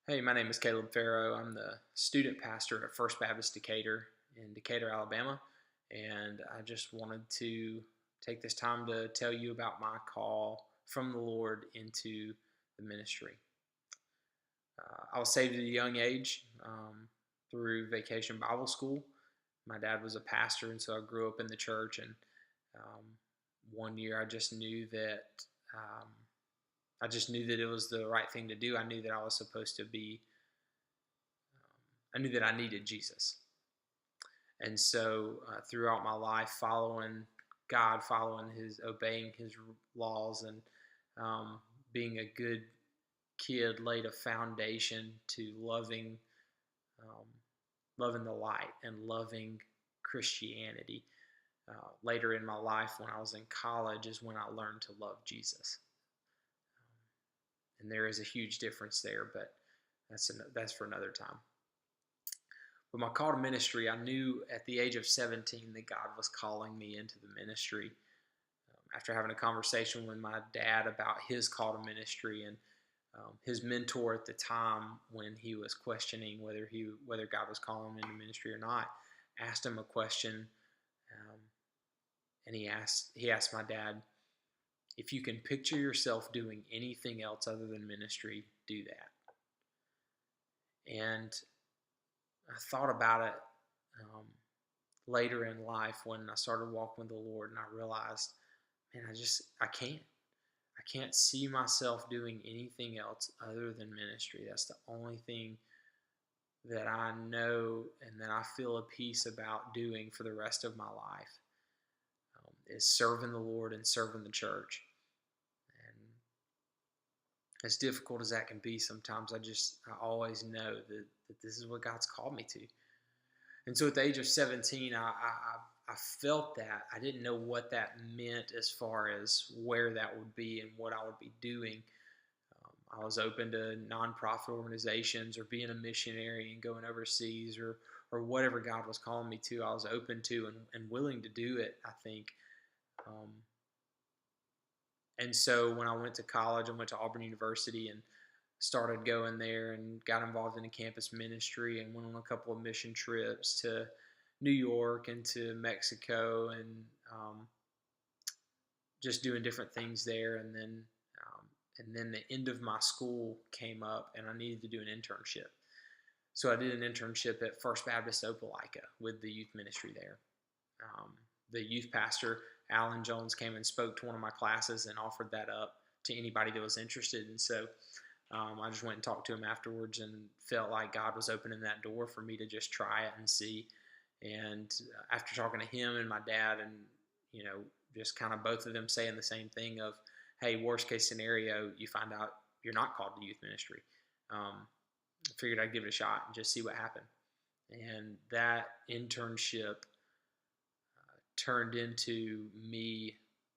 Hey, my name is Caleb Farrow. I'm the student pastor at First Baptist Decatur in Decatur, Alabama, and I just wanted to take this time to tell you about my call from the Lord into the ministry. I was saved at a young age through Vacation Bible School. My dad was a pastor, and so I grew up in the church. And um, one year, um, I just knew that it was the right thing to do. I knew that I was supposed to be I knew that I needed Jesus. And so throughout my life, following God, obeying His laws, and um, being a good kid, laid a foundation to um, loving the light and loving Christianity. Later in my life, when I was in college, is when I learned to love Jesus. And there is a huge difference there, but that's for another time. But my call to ministry, I knew at the age of 17 that God was calling me into the ministry. After having a conversation with my dad about his call to ministry, and his mentor at the time, when he was questioning whether God was calling him into ministry or not, asked him a question, and he asked my dad, if you can picture yourself doing anything else other than ministry, do that. And I thought about it later in life when I started walking with the Lord, and I realized, man, I can't. I can't see myself doing anything else other than ministry. That's the only thing that I know and that I feel a peace about doing for the rest of my life, is serving the Lord and serving the church. And as difficult as that can be sometimes, I always know that this is what God's called me to. And so at the age of 17, I felt that. I didn't know what that meant as far as where that would be and what I would be doing. I was open to nonprofit organizations or being a missionary and going overseas, or whatever God was calling me to. I was open to and willing to do it, I think. And so when I went to college, I went to Auburn University and started going there and got involved in a campus ministry and went on a couple of mission trips to New York and to Mexico, and just doing different things there. And then the end of my school came up, and I needed to do an internship. So I did an internship at First Baptist Opelika with the youth ministry there. The youth pastor, Alan Jones, came and spoke to one of my classes and offered that up to anybody that was interested. And so I just went and talked to him afterwards and felt like God was opening that door for me to just try it and see. And after talking to him and my dad, and just kind of both of them saying the same thing of, hey, worst case scenario, you find out you're not called to youth ministry. I figured I'd give it a shot and just see what happened. And that internship turned into me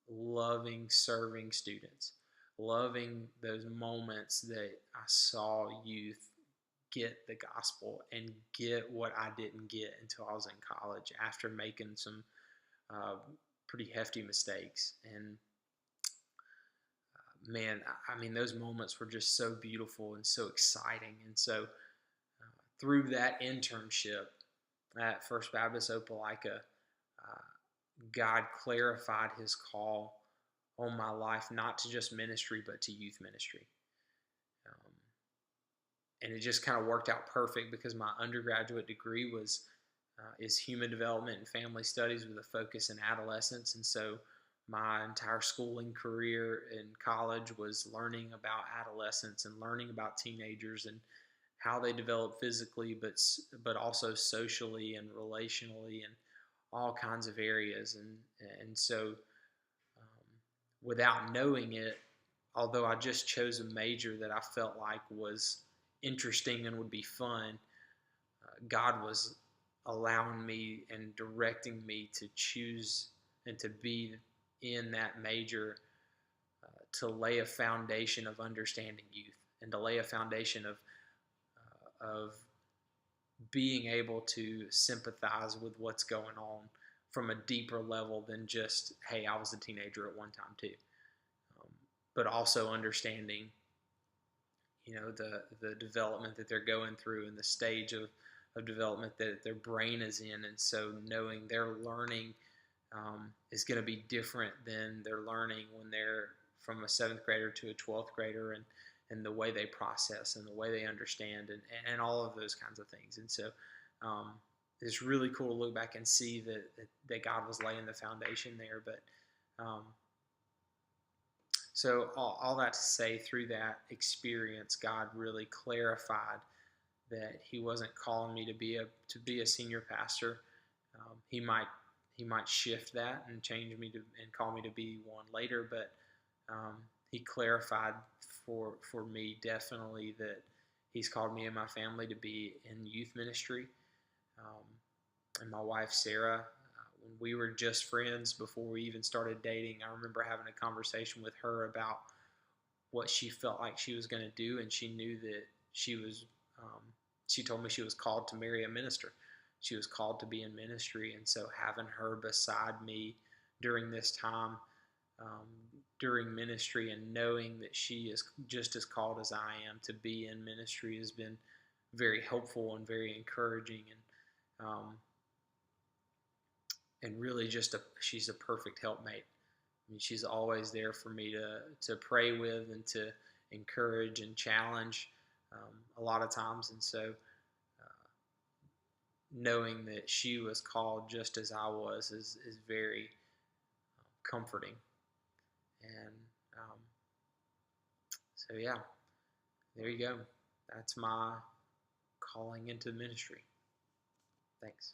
loving serving students, loving those moments that I saw youth get the gospel and get what I didn't get until I was in college after making some pretty hefty mistakes. And man, I mean, those moments were just so beautiful and so exciting. And so through that internship at First Baptist Opelika, God clarified His call on my life, not to just ministry, but to youth ministry. And it just kind of worked out perfect because my undergraduate degree is human development and family studies with a focus in adolescence. And so my entire schooling career in college was learning about adolescents and learning about teenagers and how they develop physically, but also socially and relationally and all kinds of areas. And so without knowing it, although I just chose a major that I felt like was interesting and would be fun, God was allowing me and directing me to choose and to be in that major, to lay a foundation of understanding youth and to lay a foundation of being able to sympathize with what's going on from a deeper level than just, hey, I was a teenager at one time too. But also understanding, the development that they're going through and the stage of development that their brain is in. And so knowing their learning is going to be different than their learning when they're from a 7th grader to a 12th grader, and the way they process and the way they understand, and all of those kinds of things. And so it's really cool to look back and see that God was laying the foundation there. But so all that to say, through that experience, God really clarified that He wasn't calling me to be a senior pastor. He might shift that and change me and call me to be one later, but He clarified for me definitely that He's called me and my family to be in youth ministry. And my wife Sarah, when we were just friends before we even started dating, I remember having a conversation with her about what she felt like she was going to do, and she knew that she was. She told me she was called to marry a minister. She was called to be in ministry, and so having her beside me during this time, during ministry, and knowing that she is just as called as I am to be in ministry has been very helpful and very encouraging, and really she's a perfect helpmate. I mean, she's always there for me to pray with and to encourage and challenge a lot of times. And so knowing that she was called just as I was is very comforting. And so, yeah, there you go. That's my calling into ministry. Thanks.